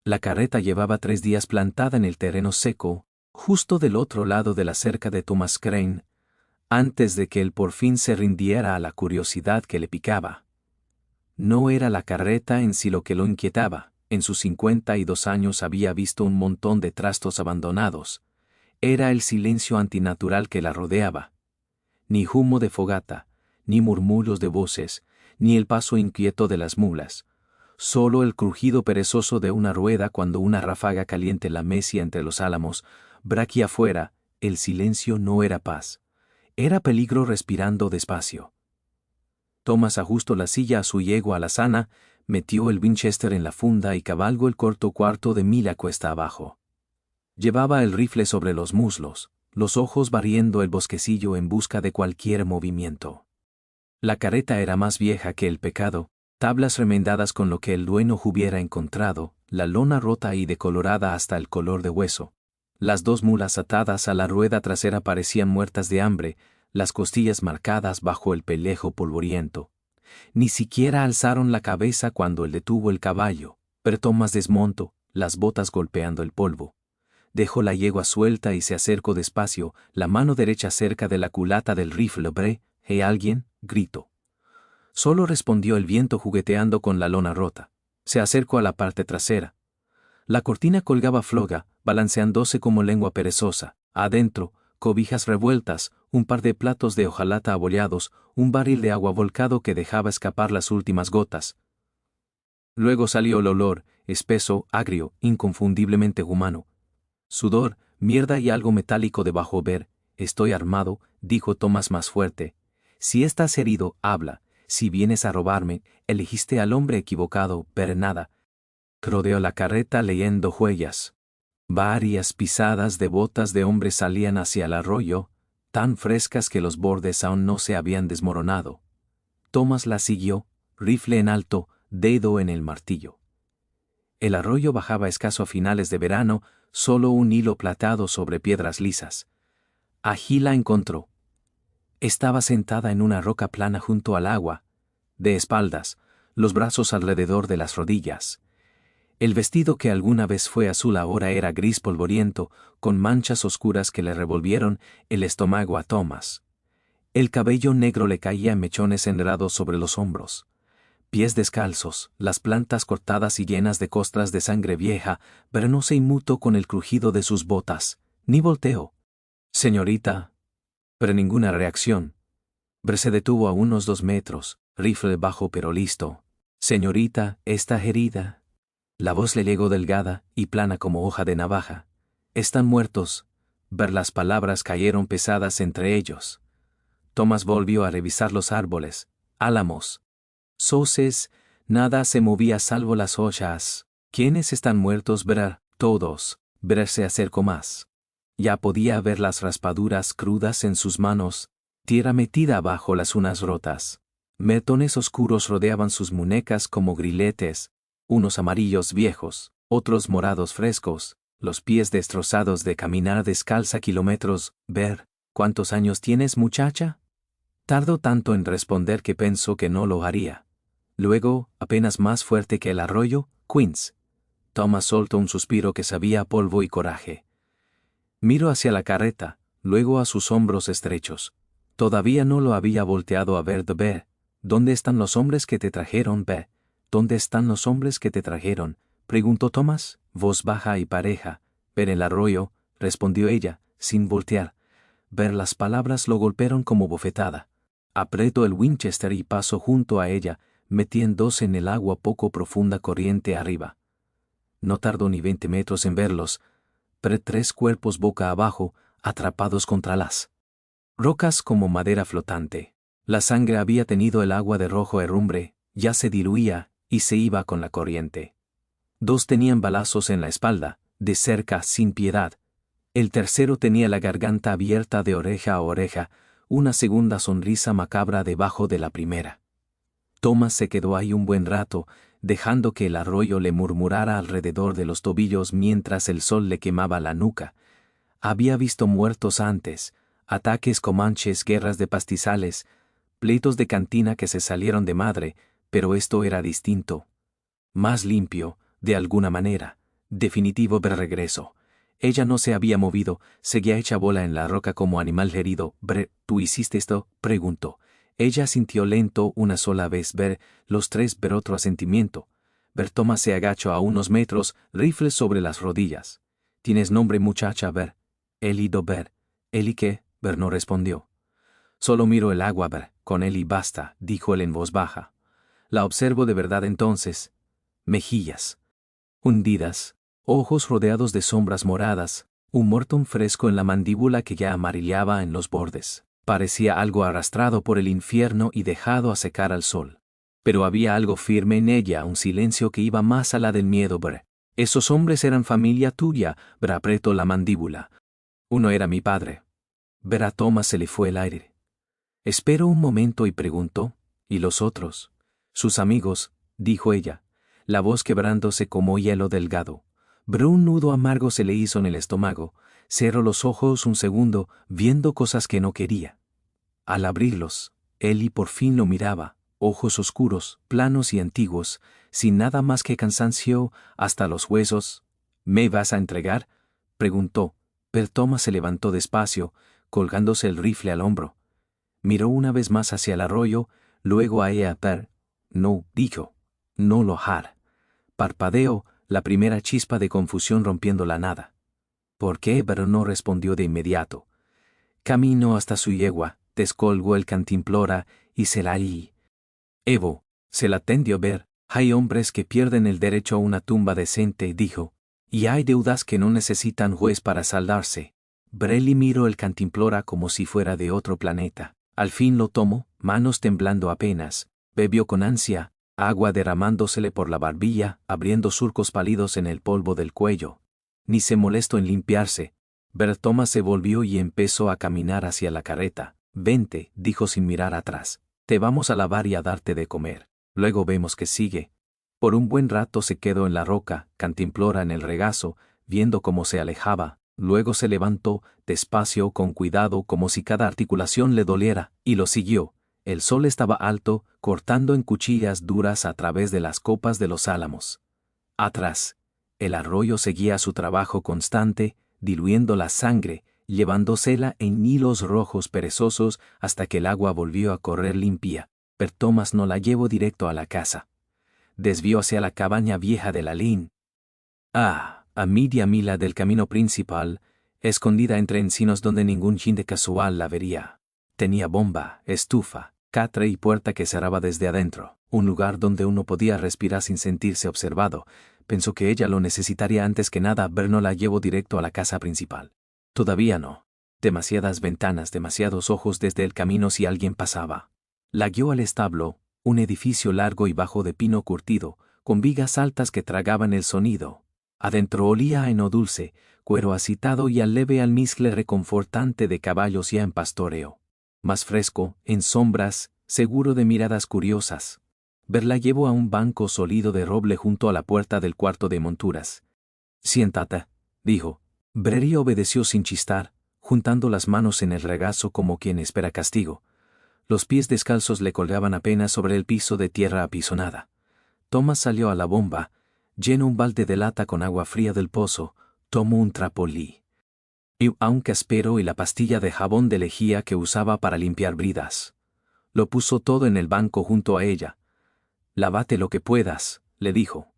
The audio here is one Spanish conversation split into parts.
La carreta llevaba 3 días plantada en el terreno seco, justo del otro lado de la cerca de Thomas Crane, antes de que él por fin se rindiera a la curiosidad que le picaba. No era la carreta en sí lo que lo inquietaba. En sus 52 años había visto un montón de trastos abandonados. Era el silencio antinatural que la rodeaba. Ni humo de fogata, ni murmullos de voces, ni el paso inquieto de las mulas. Solo el crujido perezoso de una rueda cuando una ráfaga caliente la mecía entre los álamos. Braquia afuera, el silencio no era paz. Era peligro respirando despacio. Thomas ajustó la silla a su yegua alazana, metió el Winchester en la funda y cabalgó el corto cuarto de milla cuesta abajo. Llevaba el rifle sobre los muslos, los ojos barriendo el bosquecillo en busca de cualquier movimiento. La carreta era más vieja que el pecado, tablas remendadas con lo que el dueño hubiera encontrado, la lona rota y decolorada hasta el color de hueso. Las 2 mulas atadas a la rueda trasera parecían muertas de hambre, las costillas marcadas bajo el pelejo polvoriento. Ni siquiera alzaron la cabeza cuando él detuvo el caballo, pero Thomas desmontó, las botas golpeando el polvo. Dejó la yegua suelta y se acercó despacio, la mano derecha cerca de la culata del rifle. «¿Hey alguien?», gritó. Solo respondió el viento jugueteando con la lona rota. Se acercó a la parte trasera. La cortina colgaba floja, balanceándose como lengua perezosa. Adentro, cobijas revueltas, un par de platos de hojalata abollados, un barril de agua volcado que dejaba escapar las últimas gotas. Luego salió el olor, espeso, agrio, inconfundiblemente humano. Sudor, mierda y algo metálico debajo. «Estoy armado», dijo Thomas más fuerte. «Si estás herido, habla. Si vienes a robarme, elegiste al hombre equivocado». Nada. Rodeó la carreta leyendo huellas. Varias pisadas de botas de hombre salían hacia el arroyo, tan frescas que los bordes aún no se habían desmoronado. Thomas la siguió, rifle en alto, dedo en el martillo. El arroyo bajaba escaso a finales de verano, solo un hilo platado sobre piedras lisas. Allí la encontró. Estaba sentada en una roca plana junto al agua, de espaldas, los brazos alrededor de las rodillas. El vestido que alguna vez fue azul ahora era gris polvoriento, con manchas oscuras que le revolvieron el estómago a Thomas. El cabello negro le caía en mechones enredados sobre los hombros. Pies descalzos, las plantas cortadas y llenas de costras de sangre vieja, pero no se inmutó con el crujido de sus botas, ni volteó. «Señorita». Pero ninguna reacción. Se detuvo a unos 2 metros, rifle bajo pero listo. «Señorita, ¿está herida?». La voz le llegó delgada y plana como hoja de navaja. «Están muertos». Las palabras cayeron pesadas entre ellos. Thomas volvió a revisar los árboles, álamos, sauces, nada se movía salvo las hojas. «¿Quiénes están muertos?». «Todos». Se acercó más. Ya podía ver las raspaduras crudas en sus manos, tierra metida bajo las uñas rotas. Metones oscuros rodeaban sus muñecas como grilletes, unos amarillos viejos, otros morados frescos, los pies destrozados de caminar descalza kilómetros. «¿Cuántos años tienes, muchacha?». Tardó tanto en responder que pensó que no lo haría. Luego, apenas más fuerte que el arroyo, «Queens». Thomas soltó un suspiro que sabía a polvo y coraje. Miró hacia la carreta, luego a sus hombros estrechos. Todavía no lo había volteado a ver. «¿Dónde están los hombres que te trajeron, ¿Dónde están los hombres que te trajeron?», preguntó Thomas, voz baja y pareja. «El arroyo», respondió ella, sin voltear. Las palabras lo golpearon como bofetada. Apretó el Winchester y pasó junto a ella, metiéndose en el agua poco profunda corriente arriba. No tardó ni 20 metros en verlos, 3 cuerpos boca abajo, atrapados contra las rocas como madera flotante. La sangre había tenido el agua de rojo herrumbre, ya se diluía, y se iba con la corriente. 2 tenían balazos en la espalda, de cerca, sin piedad. El tercero tenía la garganta abierta de oreja a oreja, una segunda sonrisa macabra debajo de la primera. Thomas se quedó ahí un buen rato, dejando que el arroyo le murmurara alrededor de los tobillos mientras el sol le quemaba la nuca. Había visto muertos antes, ataques comanches, guerras de pastizales, pleitos de cantina que se salieron de madre, pero esto era distinto. Más limpio, de alguna manera, Definitivo de regreso. Ella no se había movido, seguía hecha bola en la roca como animal herido. ¿Tú hiciste esto?, preguntó. Ella sintió lento una sola vez. Los tres. Otro asentimiento. Thomas se agachó a unos metros, rifle sobre las rodillas. ¿Tienes nombre, muchacha? Eli. ¿Eli qué? No respondió. Solo miro el agua, con él y basta, dijo él en voz baja. La observo de verdad entonces. Mejillas hundidas, ojos rodeados de sombras moradas, un mortón fresco en la mandíbula que ya amarillaba en los bordes. Parecía algo arrastrado por el infierno y dejado a secar al sol. Pero había algo firme en ella, un silencio que iba más allá del miedo. Esos hombres eran familia tuya. Apretó la mandíbula. Uno era mi padre. A Thomas se le fue el aire. Esperó un momento y preguntó, ¿y los otros? Sus amigos, dijo ella, la voz quebrándose como hielo delgado. Un nudo amargo se le hizo en el estómago. Cerró los ojos un segundo, viendo cosas que no quería. Al abrirlos, Eli por fin lo miraba, ojos oscuros, planos y antiguos, sin nada más que cansancio, hasta los huesos. ¿Me vas a entregar?, preguntó. Thomas se levantó despacio, colgándose el rifle al hombro. Miró una vez más hacia el arroyo, luego a ella. No, dijo. No lo hará. Parpadeó, la primera chispa de confusión rompiendo la nada. ¿Por qué? Pero no respondió de inmediato. Caminó hasta su yegua, descolgó el cantimplora y se la allí. Evo, se la tendió. Hay hombres que pierden el derecho a una tumba decente, dijo. Y hay deudas que no necesitan juez para saldarse. Eli miró el cantimplora como si fuera de otro planeta. Al fin lo tomó, manos temblando apenas. Bebió con ansia, agua derramándosele por la barbilla, abriendo surcos pálidos en el polvo del cuello. Ni se molestó en limpiarse. Thomas se volvió y empezó a caminar hacia la carreta. Vente, dijo sin mirar atrás. Te vamos a lavar y a darte de comer. Luego vemos qué sigue. Por un buen rato se quedó en la roca, cantimplora en el regazo, viendo cómo se alejaba. Luego se levantó, despacio, con cuidado, como si cada articulación le doliera, y lo siguió. El sol estaba alto, cortando en cuchillas duras a través de las copas de los álamos. Atrás, el arroyo seguía su trabajo constante, diluyendo la sangre, llevándosela en hilos rojos perezosos hasta que el agua volvió a correr limpia. Thomas no la llevó directo a la casa. Desvió hacia la cabaña vieja de la Lynn. A media milla del camino principal, escondida entre encinos donde ningún gente casual la vería. Tenía bomba, estufa, catre y puerta que cerraba desde adentro, un lugar donde uno podía respirar sin sentirse observado. Pensó que ella lo necesitaría antes que nada. No la llevó directo a la casa principal. Todavía no. Demasiadas ventanas, demasiados ojos desde el camino si alguien pasaba. La guió al establo, un edificio largo y bajo de pino curtido, con vigas altas que tragaban el sonido. Adentro olía a heno dulce, cuero acitado y al leve almizcle reconfortante de caballos ya en pastoreo. Más fresco, en sombras, seguro de miradas curiosas. La llevó a un banco sólido de roble junto a la puerta del cuarto de monturas. Siéntate, dijo. Eli obedeció sin chistar, juntando las manos en el regazo como quien espera castigo. Los pies descalzos le colgaban apenas sobre el piso de tierra apisonada. Thomas salió a la bomba, llenó un balde de lata con agua fría del pozo, tomó un trapolí y un caspero y la pastilla de jabón de lejía que usaba para limpiar bridas. Lo puso todo en el banco junto a ella. Lávate lo que puedas, le dijo.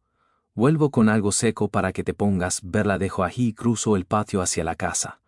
Vuelvo con algo seco para que te pongas. La dejó allí y cruzó el patio hacia la casa.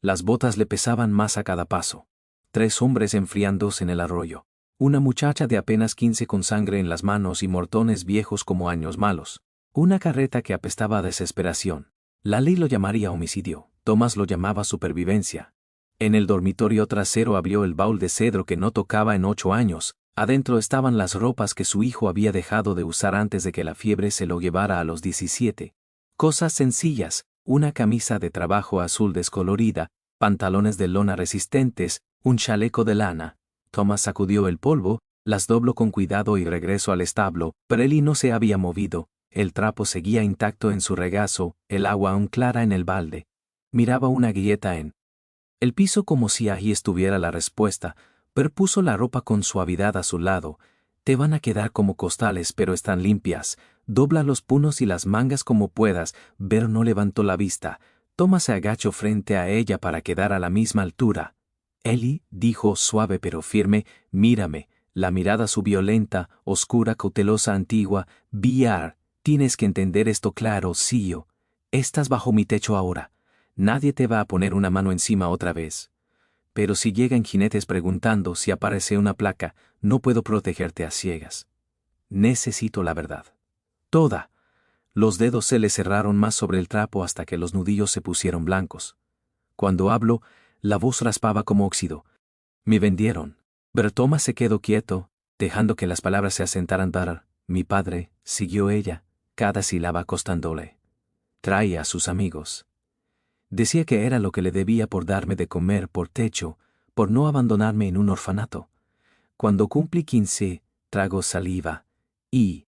Las botas le pesaban más a cada paso. 3 hombres enfriándose en el arroyo. Una muchacha de apenas 15 con sangre en las manos y mortones viejos como años malos. Una carreta que apestaba a desesperación. La ley lo llamaría homicidio. Thomas lo llamaba supervivencia. En el dormitorio trasero abrió el baúl de cedro que no tocaba en 8 años. Adentro estaban las ropas que su hijo había dejado de usar antes de que la fiebre se lo llevara a los 17. Cosas sencillas, una camisa de trabajo azul descolorida, pantalones de lona resistentes, un chaleco de lana. Thomas sacudió el polvo, las dobló con cuidado y regresó al establo. Eli no se había movido, el trapo seguía intacto en su regazo, el agua aún clara en el balde. Miraba una grieta en el piso como si allí estuviera la respuesta. Puso la ropa con suavidad a su lado. Te van a quedar como costales pero están limpias. Dobla los puños y las mangas como puedas. Ver no levantó la vista. Thomas se agachó frente a ella para quedar a la misma altura. Ellie dijo suave pero firme, mírame. La mirada su violenta, oscura, cautelosa, antigua. VR, tienes que entender esto claro, Sio. Estás bajo mi techo ahora. Nadie te va a poner una mano encima otra vez. Pero si llegan jinetes preguntando si aparece una placa, no puedo protegerte a ciegas. Necesito la verdad. Toda. Los dedos se le cerraron más sobre el trapo hasta que los nudillos se pusieron blancos. Cuando hablo, la voz raspaba como óxido. Me vendieron. Pero Thomas se quedó quieto, dejando que las palabras se asentaran. Mi padre, siguió ella, cada sílaba costándole. Traía a sus amigos. Decía que era lo que le debía por darme de comer, por techo, por no abandonarme en un orfanato. Cuando cumplí 15, tragó saliva, y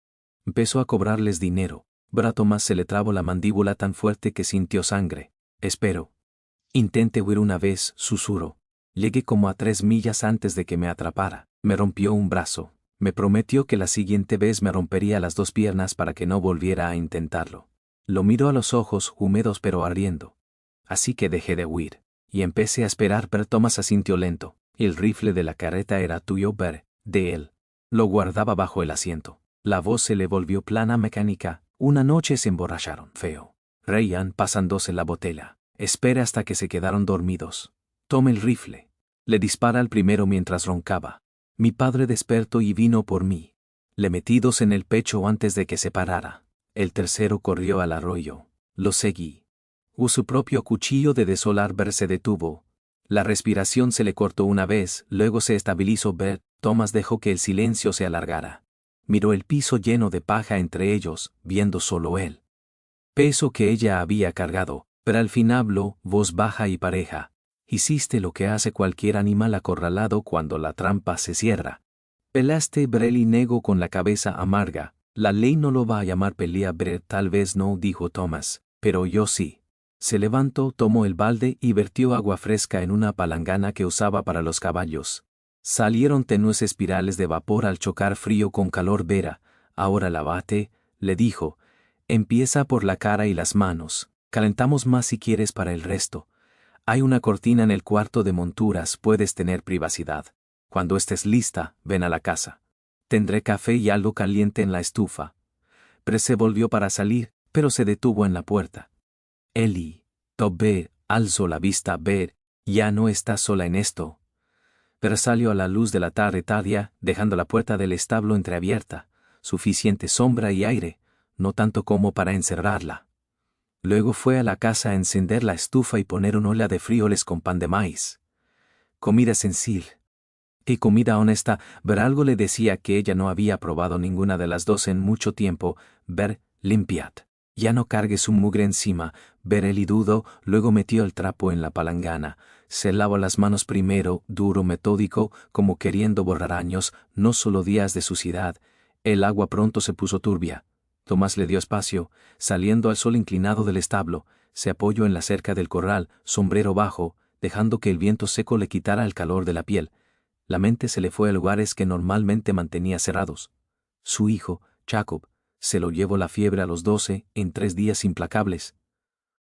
empezó a cobrarles dinero. A Thomas se le trabó la mandíbula tan fuerte que sintió sangre. Espero. Intente huir una vez, susurró. Llegué como a 3 millas antes de que me atrapara. Me rompió un brazo. Me prometió que la siguiente vez me rompería las 2 piernas para que no volviera a intentarlo. Lo miró a los ojos, húmedos pero ardiendo. Así que dejé de huir. Y empecé a esperar. Pero Thomas asintió lento. El rifle de la carreta era tuyo, de él. Lo guardaba bajo el asiento. La voz se le volvió plana, mecánica. Una noche se emborracharon. Feo. Reían pasándose la botella. Espera hasta que se quedaron dormidos. Tome el rifle. Le dispara al primero mientras roncaba. Mi padre despertó y vino por mí. Le metí 2 en el pecho antes de que se parara. El tercero corrió al arroyo. Lo seguí. Su propio cuchillo de desolar. Se detuvo. La respiración se le cortó una vez, luego se estabilizó. Thomas dejó que el silencio se alargara. Miró el piso lleno de paja entre ellos, viendo solo él. Peso que ella había cargado, pero al fin habló, voz baja y pareja. Hiciste lo que hace cualquier animal acorralado cuando la trampa se cierra. Pelaste. Brelly negó con la cabeza amarga. La ley no lo va a llamar pelea. Tal vez no, dijo Thomas, pero yo sí. Se levantó, tomó el balde y vertió agua fresca en una palangana que usaba para los caballos. Salieron tenues espirales de vapor al chocar frío con calor. Ahora lávate, le dijo. Empieza por la cara y las manos. Calentamos más si quieres para el resto. Hay una cortina en el cuarto de monturas, puedes tener privacidad. Cuando estés lista, ven a la casa. Tendré café y algo caliente en la estufa. Se volvió para salir, pero se detuvo en la puerta. Ellie, Tobbe, alzó la vista. Ya no estás sola en esto. Pero salió a la luz de la tarde tardía, dejando la puerta del establo entreabierta, suficiente sombra y aire, no tanto como para encerrarla. Luego fue a la casa a encender la estufa y poner una olla de frijoles con pan de maíz. Comida sencilla. Y comida honesta. Algo le decía que ella no había probado ninguna de las 2 en mucho tiempo. Limpiad. Ya no cargue su mugre encima. Él y dudó, luego metió el trapo en la palangana. Se lavó las manos primero, duro, metódico, como queriendo borrar años, no solo días de suciedad. El agua pronto se puso turbia. Tomás le dio espacio, saliendo al sol inclinado del establo, se apoyó en la cerca del corral, sombrero bajo, dejando que el viento seco le quitara el calor de la piel. La mente se le fue a lugares que normalmente mantenía cerrados. Su hijo, Jacob, se lo llevó la fiebre a los 12, en 3 días implacables.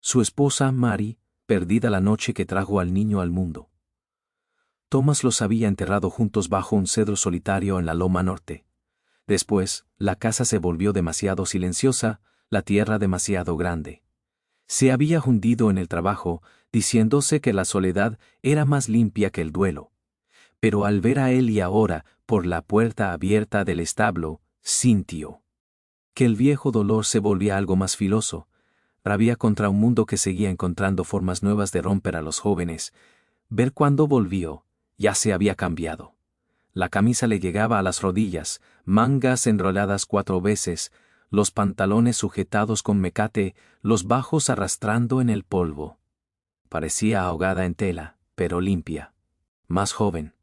Su esposa, Mary, perdida la noche que trajo al niño al mundo. Thomas los había enterrado juntos bajo un cedro solitario en la loma norte. Después, la casa se volvió demasiado silenciosa, la tierra demasiado grande. Se había hundido en el trabajo, diciéndose que la soledad era más limpia que el duelo. Pero al ver a él y ahora, por la puerta abierta del establo, sintió que el viejo dolor se volvía algo más filoso, rabia contra un mundo que seguía encontrando formas nuevas de romper a los jóvenes. Cuando volvió, ya se había cambiado. La camisa le llegaba a las rodillas, mangas enroladas 4 veces, los pantalones sujetados con mecate, los bajos arrastrando en el polvo. Parecía ahogada en tela, pero limpia. Más joven.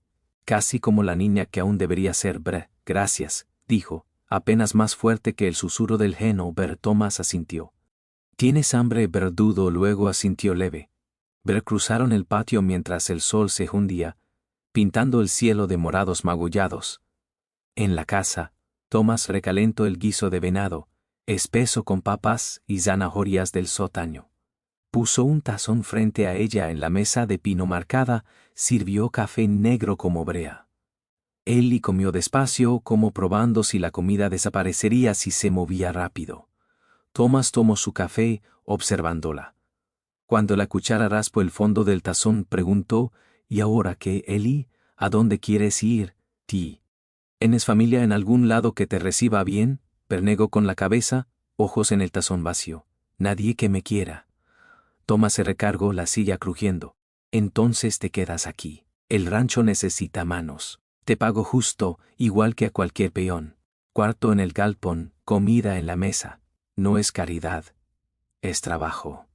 Casi como la niña que aún debería ser. Gracias, dijo, apenas más fuerte que el susurro del geno. Thomas asintió. ¿Tienes hambre? Dudo, luego asintió leve. Cruzaron el patio mientras el sol se hundía, pintando el cielo de morados magullados. En la casa, Thomas recalentó el guiso de venado, espeso con papas y zanahorias del sótano. Puso un tazón frente a ella en la mesa de pino marcada, sirvió café negro como brea. Ellie comió despacio, como probando si la comida desaparecería si se movía rápido. Thomas tomó su café, observándola. Cuando la cuchara raspó el fondo del tazón, preguntó: ¿Y ahora qué, Ellie? ¿A dónde quieres ir, Ti? ¿Tienes familia en algún lado que te reciba bien? Pernegó con la cabeza, ojos en el tazón vacío. Nadie que me quiera. Thomas se recargó la silla crujiendo. Entonces te quedas aquí. El rancho necesita manos. Te pago justo, igual que a cualquier peón. Cuarto en el galpón, comida en la mesa. No es caridad. Es trabajo.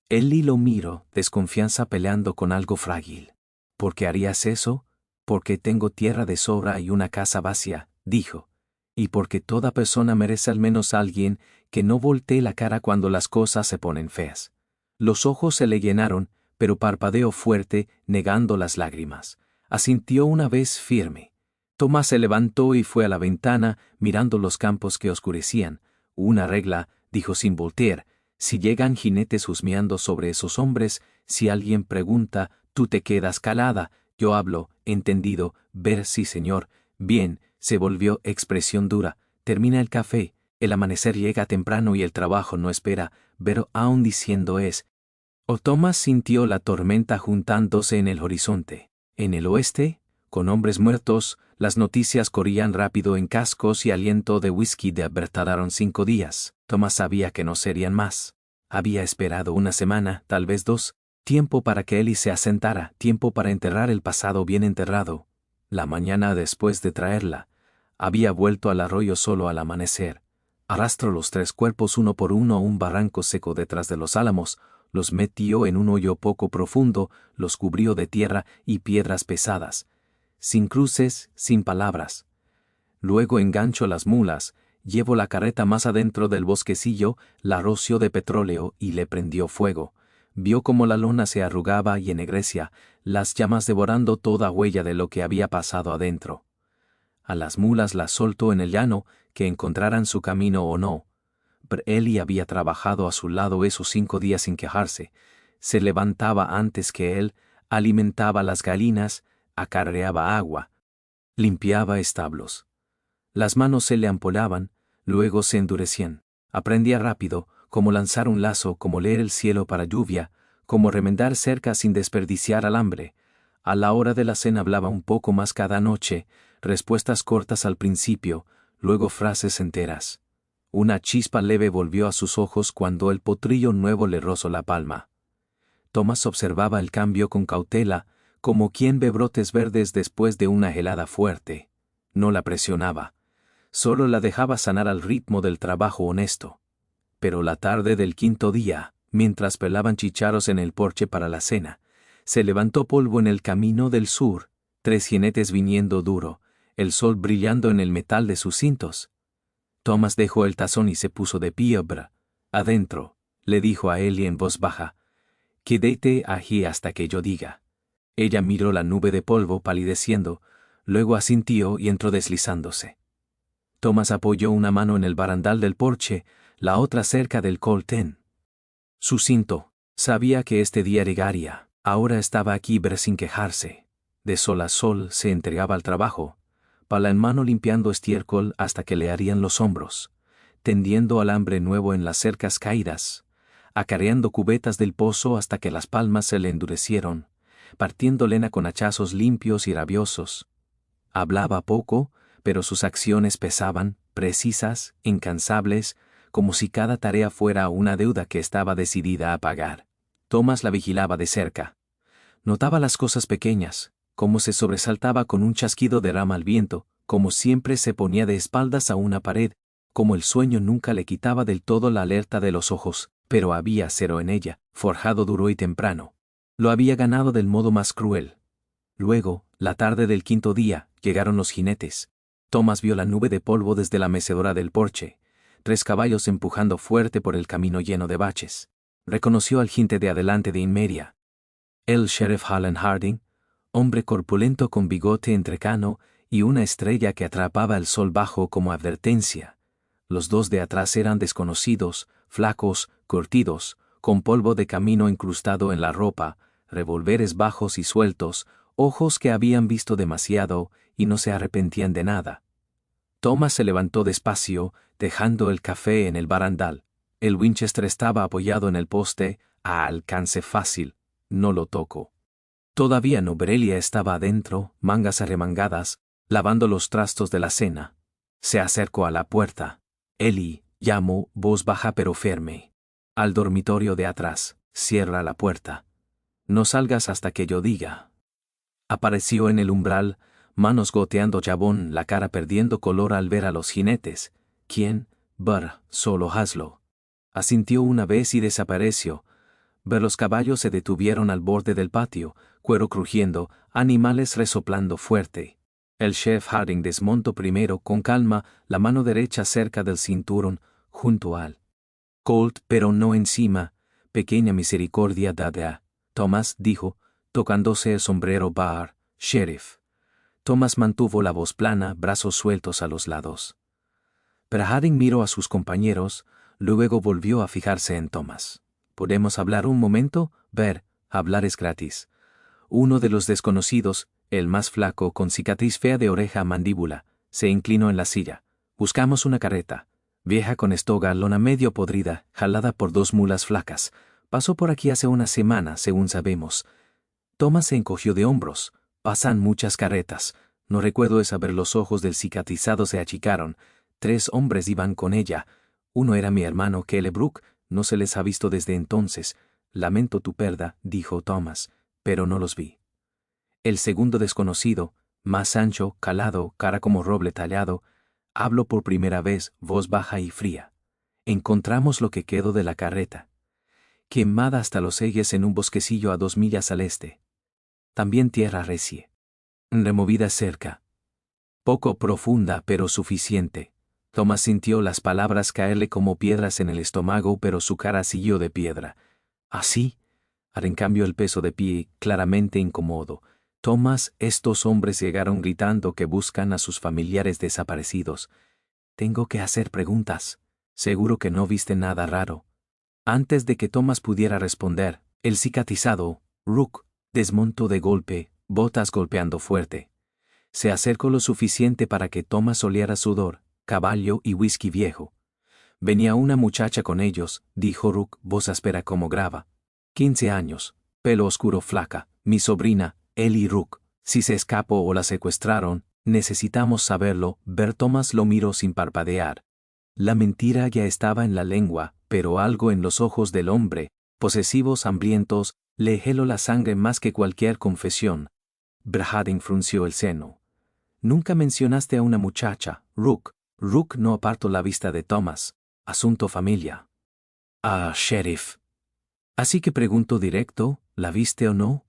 Ellie lo miró, desconfianza peleando con algo frágil. ¿Por qué harías eso? Porque tengo tierra de sobra y una casa vacía, dijo. Y porque toda persona merece al menos alguien que no voltee la cara cuando las cosas se ponen feas. Los ojos se le llenaron, pero parpadeó fuerte, negando las lágrimas. Asintió una vez firme. Tomás se levantó y fue a la ventana, mirando los campos que oscurecían. Una regla, dijo sin voltear: si llegan jinetes husmeando sobre esos hombres, si alguien pregunta, tú te quedas calada. Yo hablo, entendido. Ver, sí señor. Bien, se volvió expresión dura. Termina el café. El amanecer llega temprano y el trabajo no espera. Pero aún diciendo es. O Thomas sintió la tormenta juntándose en el horizonte. En el oeste, con hombres muertos, las noticias corrían rápido en cascos y aliento de whisky. Tardaron 5 días. Thomas sabía que no serían más. Había esperado una semana, tal vez 2. Tiempo para que Ellie se asentara, tiempo para enterrar el pasado bien enterrado. La mañana después de traerla, había vuelto al arroyo solo al amanecer. Arrastró los 3 cuerpos uno por uno a un barranco seco detrás de los álamos, los metió en un hoyo poco profundo, los cubrió de tierra y piedras pesadas. Sin cruces, sin palabras. Luego enganchó las mulas, llevó la carreta más adentro del bosquecillo, la roció de petróleo y le prendió fuego. Vio cómo la lona se arrugaba y ennegrecía, las llamas devorando toda huella de lo que había pasado adentro. A las mulas las soltó en el llano, que encontraran su camino o no. Ellie había trabajado a su lado esos 5 días sin quejarse. Se levantaba antes que él, alimentaba las galinas, acarreaba agua, limpiaba establos. Las manos se le ampolaban, luego se endurecían. Aprendía rápido, como lanzar un lazo, como leer el cielo para lluvia, como remendar cercas sin desperdiciar alambre. A la hora de la cena hablaba un poco más cada noche, respuestas cortas al principio, luego frases enteras. Una chispa leve volvió a sus ojos cuando el potrillo nuevo le rozó la palma. Thomas observaba el cambio con cautela, como quien ve brotes verdes después de una helada fuerte. No la presionaba. Solo la dejaba sanar al ritmo del trabajo honesto. Pero la tarde del 5.º día, mientras pelaban chícharos en el porche para la cena, se levantó polvo en el camino del sur, 3 jinetes viniendo duro, el sol brillando en el metal de sus cintos. Thomas dejó el tazón y se puso de pie. Adentro, le dijo a Ellie en voz baja: quédate allí hasta que yo diga. Ella miró la nube de polvo palideciendo, luego asintió y entró deslizándose. Thomas apoyó una mano en el barandal del porche, la otra cerca del coltén. Su cinto. Sabía que este día llegaría. Ahora estaba aquí sin quejarse. De sol a sol se entregaba al trabajo, pala en mano limpiando estiércol hasta que le harían los hombros, tendiendo alambre nuevo en las cercas caídas, acarreando cubetas del pozo hasta que las palmas se le endurecieron, partiendo lena con hachazos limpios y rabiosos. Hablaba poco, pero sus acciones pesaban, precisas, incansables, como si cada tarea fuera una deuda que estaba decidida a pagar. Thomas la vigilaba de cerca. Notaba las cosas pequeñas, cómo se sobresaltaba con un chasquido de rama al viento, como siempre se ponía de espaldas a una pared, como el sueño nunca le quitaba del todo la alerta de los ojos, pero había acero en ella, forjado duro y temprano. Lo había ganado del modo más cruel. Luego, la tarde del 5.º día, llegaron los jinetes. Thomas vio la nube de polvo desde la mecedora del porche, 3 caballos empujando fuerte por el camino lleno de baches. Reconoció al jinete de adelante de inmedia. El sheriff Hallen Harding, hombre corpulento con bigote entrecano y una estrella que atrapaba el sol bajo como advertencia. Los dos de atrás eran desconocidos, flacos, curtidos, con polvo de camino incrustado en la ropa, revólveres bajos y sueltos, ojos que habían visto demasiado y no se arrepentían de nada. Thomas se levantó despacio, dejando el café en el barandal. El Winchester estaba apoyado en el poste, a alcance fácil. No lo tocó. Todavía Norelia estaba adentro, mangas arremangadas, lavando los trastos de la cena. Se acercó a la puerta. Ellie, llamó, voz baja pero firme. Al dormitorio de atrás, cierra la puerta. No salgas hasta que yo diga. Apareció en el umbral, manos goteando jabón, la cara perdiendo color al ver a los jinetes. ¿Quién? Burr, solo hazlo. Asintió una vez y desapareció. Ver los caballos se detuvieron al borde del patio, cuero crujiendo, animales resoplando fuerte. El chef Harding desmontó primero con calma, la mano derecha cerca del cinturón, junto al colt, pero no encima. Pequeña misericordia dada. Thomas dijo, tocándose el sombrero Barr, sheriff. Thomas mantuvo la voz plana, brazos sueltos a los lados. Pero Harding miró a sus compañeros, luego volvió a fijarse en Thomas. ¿Podemos hablar un momento? Ver, hablar es gratis. Uno de los desconocidos, el más flaco con cicatriz fea de oreja a mandíbula, se inclinó en la silla. Buscamos una carreta. Vieja con estoga, lona medio podrida, jalada por dos mulas flacas. Pasó por aquí hace una semana, según sabemos. Thomas se encogió de hombros. Pasan muchas carretas. No recuerdo es saber, los ojos del cicatrizado se achicaron. 3 hombres iban con ella. Uno era mi hermano Kellebrook, no se les ha visto desde entonces. Lamento tu pérdida, dijo Thomas, pero no los vi. El segundo desconocido, más ancho, calado, cara como roble tallado, habló por primera vez, voz baja y fría. Encontramos lo que quedó de la carreta. Quemada hasta los ejes en un bosquecillo a 2 millas al este. También tierra recia. Removida cerca. Poco profunda, pero suficiente. Thomas sintió las palabras caerle como piedras en el estómago, pero su cara siguió de piedra. ¿Así? En cambio el peso de pie, claramente incómodo. Thomas, estos hombres llegaron gritando que buscan a sus familiares desaparecidos. Tengo que hacer preguntas. Seguro que no viste nada raro. Antes de que Thomas pudiera responder, el cicatrizado, Rook, desmontó de golpe, botas golpeando fuerte. Se acercó lo suficiente para que Thomas oliera sudor, caballo y whisky viejo. Venía una muchacha con ellos, dijo Rook, voz áspera como grava. 15 años, pelo oscuro flaca, mi sobrina, Ellie Rook. Si se escapó o la secuestraron, necesitamos saberlo. Ver Thomas lo miró sin parpadear. La mentira ya estaba en la lengua, pero algo en los ojos del hombre, posesivos, hambrientos, le heló la sangre más que cualquier confesión. Harding frunció el seno. Nunca mencionaste a una muchacha, Rook. Rook no apartó la vista de Thomas. Asunto familia. Ah, sheriff. Así que pregunto directo, ¿la viste o no?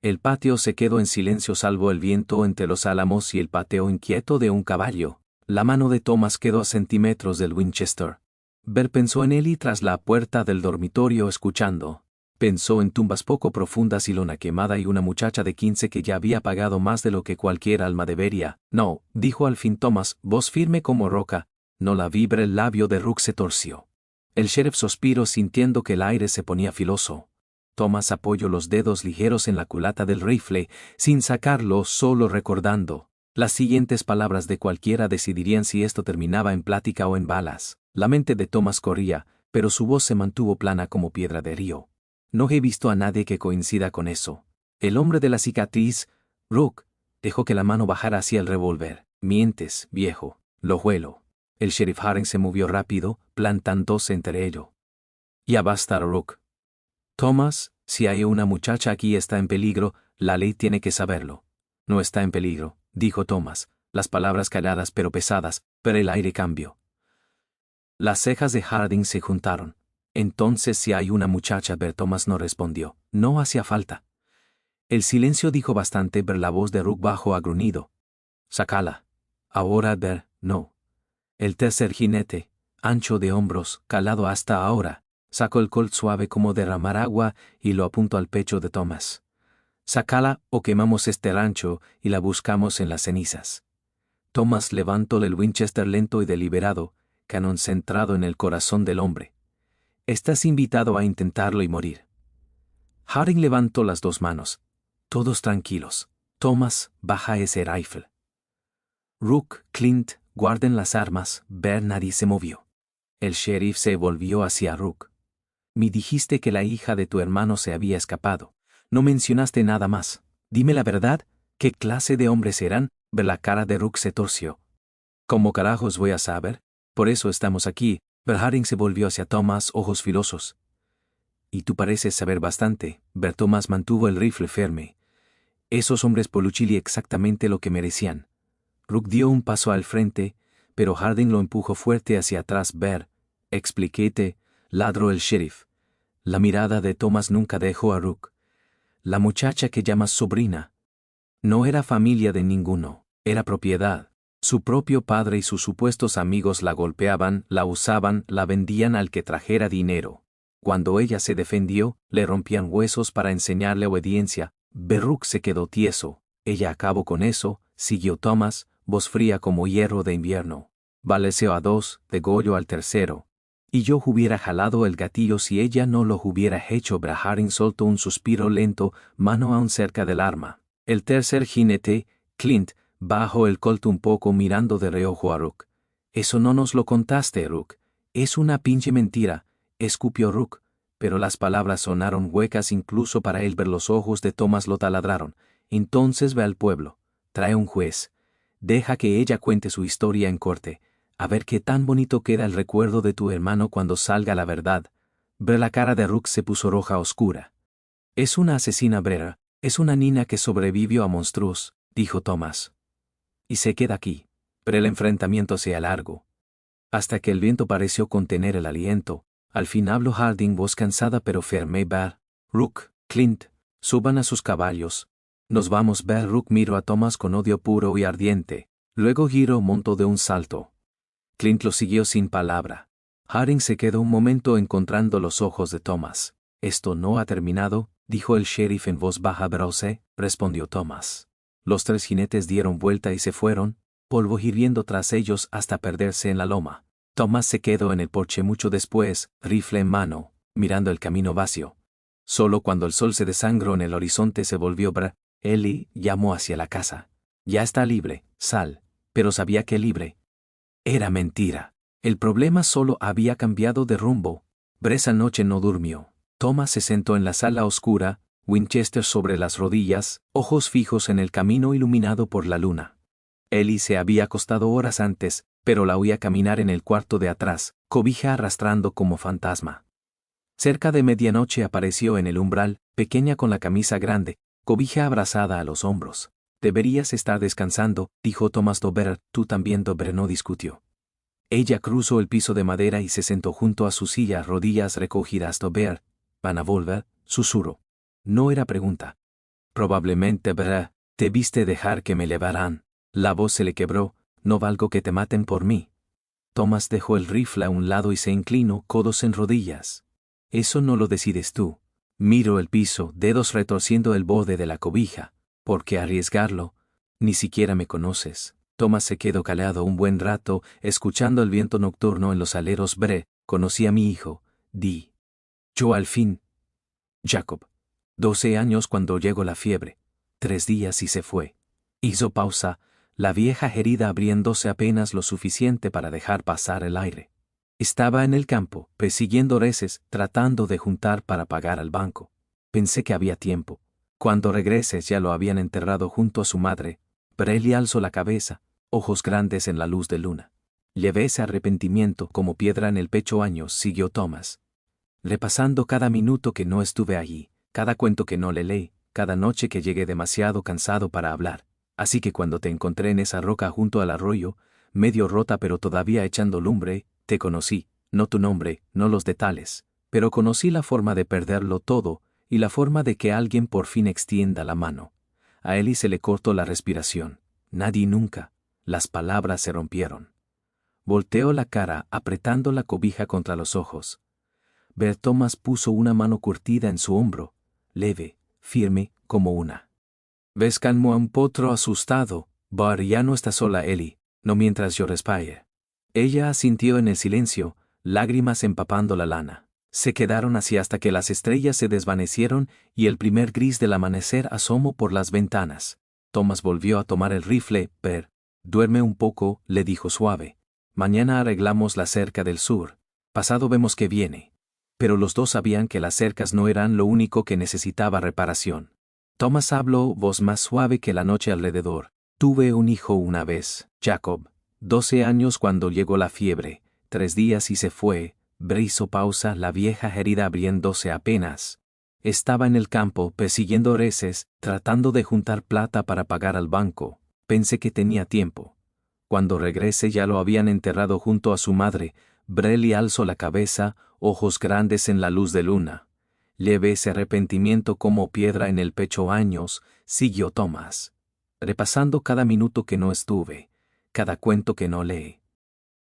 El patio se quedó en silencio salvo el viento entre los álamos y el pateo inquieto de un caballo. La mano de Thomas quedó a centímetros del Winchester. Ver pensó en él y tras la puerta del dormitorio escuchando. Pensó en tumbas poco profundas y lona quemada y una muchacha de 15 que ya había pagado más de lo que cualquier alma debería. No, dijo al fin Thomas, voz firme como roca. No la vibra. El labio de Rook se torció. El sheriff suspiró sintiendo que el aire se ponía filoso. Thomas apoyó los dedos ligeros en la culata del rifle, sin sacarlo, solo recordando. Las siguientes palabras de cualquiera decidirían si esto terminaba en plática o en balas. La mente de Thomas corría, pero su voz se mantuvo plana como piedra de río. No he visto a nadie que coincida con eso. El hombre de la cicatriz, Rook, dejó que la mano bajara hacia el revólver. Mientes, viejo, lo huelo. El sheriff Harding se movió rápido, plantándose entre ellos. Ya basta, Rook. Thomas, si hay una muchacha aquí está en peligro, la ley tiene que saberlo. No está en peligro, dijo Thomas, las palabras calladas pero pesadas, pero el aire cambió. Las cejas de Harding se juntaron. Entonces si hay una muchacha, Ver Thomas no respondió. No hacía falta. El silencio dijo bastante. Ver la voz de Rook bajo a gruñido. Sácala. Ahora Ver, no. El tercer jinete, ancho de hombros, calado hasta ahora, sacó el colt suave como derramar agua y lo apuntó al pecho de Thomas. Sácala o quemamos este rancho y la buscamos en las cenizas. Thomas levantó el Winchester lento y deliberado, cañón centrado en el corazón del hombre. Estás invitado a intentarlo y morir. Harding levantó las dos manos. Todos tranquilos. Thomas, baja ese rifle. Rook, Clint, guarden las armas. Nadie se movió. El sheriff se volvió hacia Rook. Me dijiste que la hija de tu hermano se había escapado. No mencionaste nada más. Dime la verdad, ¿qué clase de hombres eran? La cara de Rook se torció. ¿Cómo carajos voy a saber? Por eso estamos aquí. Harding se volvió hacia Thomas, ojos filosos. Y tú pareces saber bastante. Thomas mantuvo el rifle firme. Esos hombres Poluchili exactamente lo que merecían. Rook dio un paso al frente, pero Harding lo empujó fuerte hacia atrás. Expliquete, ladró el sheriff. La mirada de Thomas nunca dejó a Rook. La muchacha que llamas sobrina. No era familia de ninguno, era propiedad. Su propio padre y sus supuestos amigos la golpeaban, la usaban, la vendían al que trajera dinero. Cuando ella se defendió, le rompían huesos para enseñarle obediencia. Rook se quedó tieso. Ella acabó con eso, siguió Thomas, voz fría como hierro de invierno. Balaceó a dos, degolló al tercero. Y yo hubiera jalado el gatillo si ella no lo hubiera hecho. Harding soltó un suspiro lento, mano aún cerca del arma. El tercer jinete, Clint, bajó el colt un poco mirando de reojo a Rook. Eso no nos lo contaste, Rook. Es una pinche mentira, escupió Rook, pero las palabras sonaron huecas incluso para él. Los ojos de Thomas lo taladraron. Entonces ve al pueblo. Trae un juez. Deja que ella cuente su historia en corte. A ver qué tan bonito queda el recuerdo de tu hermano cuando salga la verdad. La cara de Rook se puso roja oscura. Es una asesina, es una niña que sobrevivió a monstruos, dijo Thomas. Y se queda aquí. Pero el enfrentamiento se alargó. Hasta que el viento pareció contener el aliento. Al fin habló Harding, voz cansada pero firme. Rook, Clint, suban a sus caballos. Nos vamos. Rook miró a Thomas con odio puro y ardiente. Luego giró montó de un salto. Clint lo siguió sin palabra. Harding se quedó un momento encontrando los ojos de Thomas. Esto no ha terminado, dijo el sheriff en voz baja. Respondió Thomas. Los tres jinetes dieron vuelta y se fueron, polvo hirviendo tras ellos hasta perderse en la loma. Thomas se quedó en el porche mucho después, rifle en mano, mirando el camino vacío. Solo cuando el sol se desangró en el horizonte se volvió. Ellie llamó hacia la casa. Ya está libre, sal. Pero sabía que libre. Era mentira. El problema solo había cambiado de rumbo. Esa noche no durmió. Thomas se sentó en la sala oscura, Winchester sobre las rodillas, ojos fijos en el camino iluminado por la luna. Ellie se había acostado horas antes, pero la oía caminar en el cuarto de atrás, cobija arrastrando como fantasma. Cerca de medianoche apareció en el umbral, pequeña con la camisa grande, cobija abrazada a los hombros. Deberías estar descansando, dijo Thomas. Tú también. No discutió. Ella cruzó el piso de madera y se sentó junto a su silla, rodillas recogidas. ¿Van a volver? Susurró. No era pregunta. Probablemente. Te viste dejar que me llevaran. La voz se le quebró. No valgo que te maten por mí. Thomas dejó el rifle a un lado y se inclinó, codos en rodillas. Eso no lo decides tú. Miró el piso, dedos retorciendo el borde de la cobija. ¿Por qué arriesgarlo? Ni siquiera me conoces. Thomas se quedó callado un buen rato, escuchando el viento nocturno en los aleros. Conocí a mi hijo, di. Yo al fin. Jacob. 12 años cuando llegó la fiebre. 3 días y se fue. Hizo pausa, la vieja herida abriéndose apenas lo suficiente para dejar pasar el aire. Estaba en el campo, persiguiendo reses, tratando de juntar para pagar al banco. Pensé que había tiempo. Cuando regreses ya lo habían enterrado junto a su madre. Ellie alzó la cabeza, ojos grandes en la luz de luna. Llevé ese arrepentimiento como piedra en el pecho años, siguió Thomas. Repasando cada minuto que no estuve allí, cada cuento que no le leí, cada noche que llegué demasiado cansado para hablar. Así que cuando te encontré en esa roca junto al arroyo, medio rota pero todavía echando lumbre, te conocí, no tu nombre, no los detalles, pero conocí la forma de perderlo todo, y la forma de que alguien por fin extienda la mano. A Ellie se le cortó la respiración. Nadie nunca. Las palabras se rompieron. Volteó la cara, apretando la cobija contra los ojos. Thomas puso una mano curtida en su hombro, leve, firme, como una. ¿Ves? Calmó a un potro asustado. Ya no está sola, Ellie, no mientras yo respire. Ella asintió en el silencio, lágrimas empapando la lana. Se quedaron así hasta que las estrellas se desvanecieron y el primer gris del amanecer asomó por las ventanas. Thomas volvió a tomar el rifle. Per, duerme un poco, le dijo suave. Mañana arreglamos la cerca del sur. Pasado vemos qué viene. Pero los dos sabían que las cercas no eran lo único que necesitaba reparación. Thomas habló, voz más suave que la noche alrededor. Tuve un hijo una vez, Jacob. 12 años cuando llegó la fiebre, 3 días y se fue. Bre hizo pausa, la vieja herida abriéndose apenas. Estaba en el campo, persiguiendo oreces, tratando de juntar plata para pagar al banco. Pensé que tenía tiempo. Cuando regrese ya lo habían enterrado junto a su madre. Breli alzó la cabeza, ojos grandes en la luz de luna. Llevé ese arrepentimiento como piedra en el pecho años, siguió Thomas. Repasando cada minuto que no estuve, cada cuento que no leí.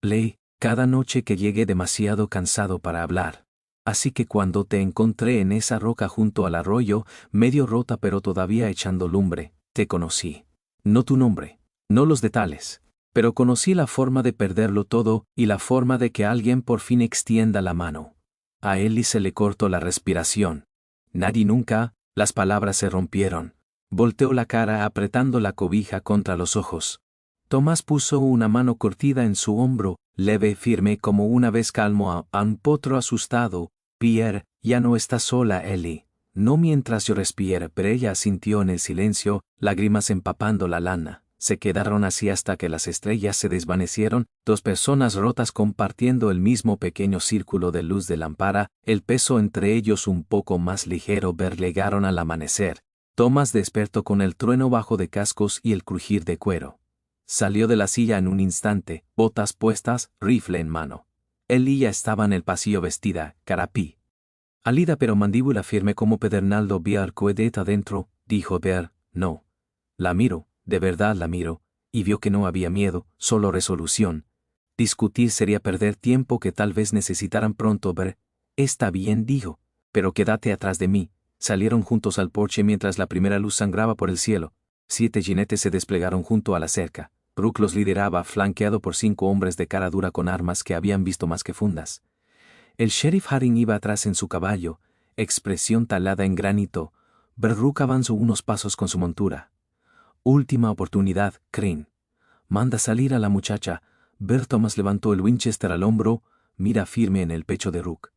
Leí, cada noche que llegué demasiado cansado para hablar. Así que cuando te encontré en esa roca junto al arroyo, medio rota pero todavía echando lumbre, te conocí. No tu nombre, no los detalles, pero conocí la forma de perderlo todo y la forma de que alguien por fin extienda la mano. A Ellie se le cortó la respiración. Nadie nunca, las palabras se rompieron. Volteó la cara apretando la cobija contra los ojos. Tomás puso una mano curtida en su hombro, leve, firme como una vez calmó a un potro asustado. Pierre, ya no estás sola, Ellie. No mientras yo respire, pero ella asintió en el silencio, lágrimas empapando la lana. Se quedaron así hasta que las estrellas se desvanecieron, 2 personas rotas compartiendo el mismo pequeño círculo de luz de lámpara, el peso entre ellos un poco más ligero. Llegaron al amanecer. Thomas despertó con el trueno bajo de cascos y el crujir de cuero. Salió de la silla en un instante, botas puestas, rifle en mano. Ellie ya estaba en el pasillo vestida, carapí. Alida pero mandíbula firme como pedernal. Vi Arcoedet adentro, dijo Ver, no. La miro, de verdad la miro, y vio que no había miedo, solo resolución. Discutir sería perder tiempo que tal vez necesitaran pronto. Ver, está bien, dijo, pero quédate atrás de mí. Salieron juntos al porche mientras la primera luz sangraba por el cielo. 7 jinetes se desplegaron junto a la cerca. Rook los lideraba, flanqueado por 5 hombres de cara dura con armas que habían visto más que fundas. El sheriff Harding iba atrás en su caballo, expresión talada en granito. Rook avanzó unos pasos con su montura. Última oportunidad, Crane. Manda salir a la muchacha. Thomas levantó el Winchester al hombro, mira firme en el pecho de Rook.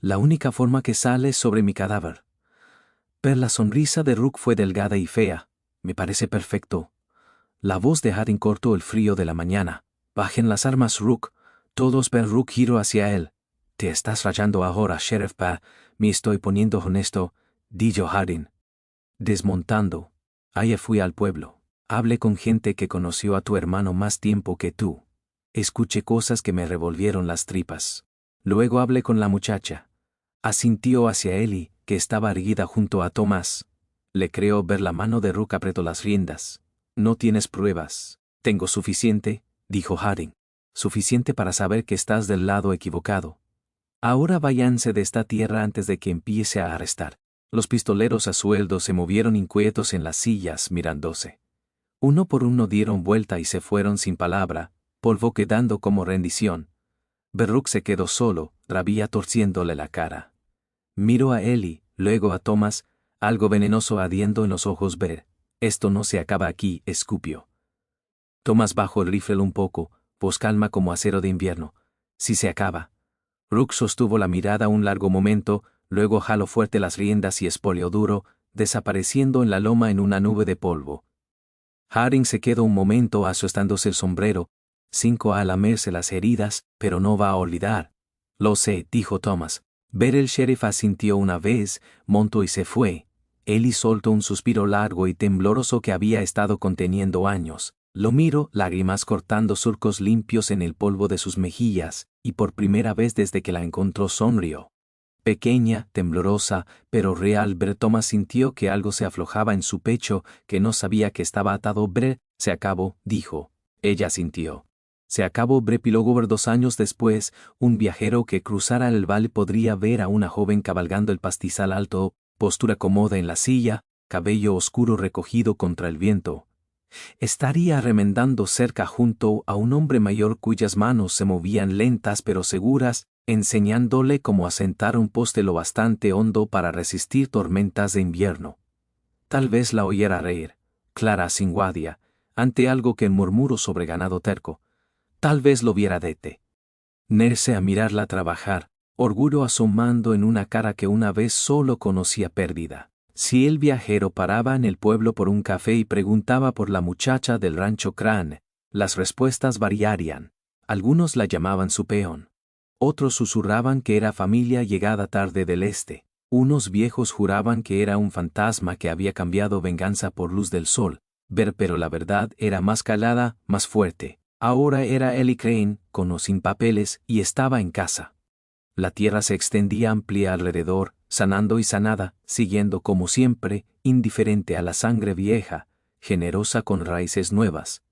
La única forma que sale es sobre mi cadáver. La sonrisa de Rook fue delgada y fea. Me parece perfecto. La voz de Harding cortó el frío de la mañana. Bajen las armas, Rook. Todos. Rook giró hacia él. Te estás rayando ahora, Sheriff. Me estoy poniendo honesto, dijo Harding. Desmontando. Ayer fui al pueblo. Hablé con gente que conoció a tu hermano más tiempo que tú. Escuché cosas que me revolvieron las tripas. Luego hablé con la muchacha. Asintió hacia Ellie, que estaba erguida junto a Tomás. Le creo. La mano de Rook apretó las riendas. No tienes pruebas. Tengo suficiente, dijo Harding. Suficiente para saber que estás del lado equivocado. Ahora váyanse de esta tierra antes de que empiece a arrestar. Los pistoleros a sueldo se movieron inquietos en las sillas mirándose. Uno por uno dieron vuelta y se fueron sin palabra, polvo quedando como rendición. Rook se quedó solo, rabia torciéndole la cara. Miró a Ellie, luego a Thomas, algo venenoso ardiendo en los ojos. Esto no se acaba aquí, escupió. Thomas bajó el rifle un poco, voz calma como acero de invierno. Si se acaba. Rook sostuvo la mirada un largo momento, luego jaló fuerte las riendas y espolió duro, desapareciendo en la loma en una nube de polvo. Harding se quedó un momento asostándose el sombrero. 5 a lamerse las heridas, pero no va a olvidar. Lo sé, dijo Thomas. El sheriff asintió una vez, montó y se fue. Ellie soltó un suspiro largo y tembloroso que había estado conteniendo años. Lo miró, lágrimas cortando surcos limpios en el polvo de sus mejillas, y por primera vez desde que la encontró sonrió. Pequeña, temblorosa, pero real. Thomas sintió que algo se aflojaba en su pecho, que no sabía que estaba atado. Se acabó, dijo. Ella sintió. Se acabó. Epílogo. 2 años después, un viajero que cruzara el valle podría ver a una joven cabalgando el pastizal alto, postura cómoda en la silla, cabello oscuro recogido contra el viento. Estaría remendando cerca junto a un hombre mayor cuyas manos se movían lentas pero seguras, enseñándole cómo asentar un poste lo bastante hondo para resistir tormentas de invierno. Tal vez la oyera reír, Clara sin guardia, ante algo que murmuró sobre ganado terco. Tal vez lo viera detenerse a mirarla trabajar, orgullo asomando en una cara que una vez solo conocía pérdida. Si el viajero paraba en el pueblo por un café y preguntaba por la muchacha del rancho Crane, las respuestas variarían. Algunos la llamaban su peón. Otros susurraban que era familia llegada tarde del este. Unos viejos juraban que era un fantasma que había cambiado venganza por luz del sol. Pero la verdad era más calada, más fuerte. Ahora era Ellie Crane, con o sin papeles, y estaba en casa. La tierra se extendía amplia alrededor, sanando y sanada, siguiendo como siempre, indiferente a la sangre vieja, generosa con raíces nuevas.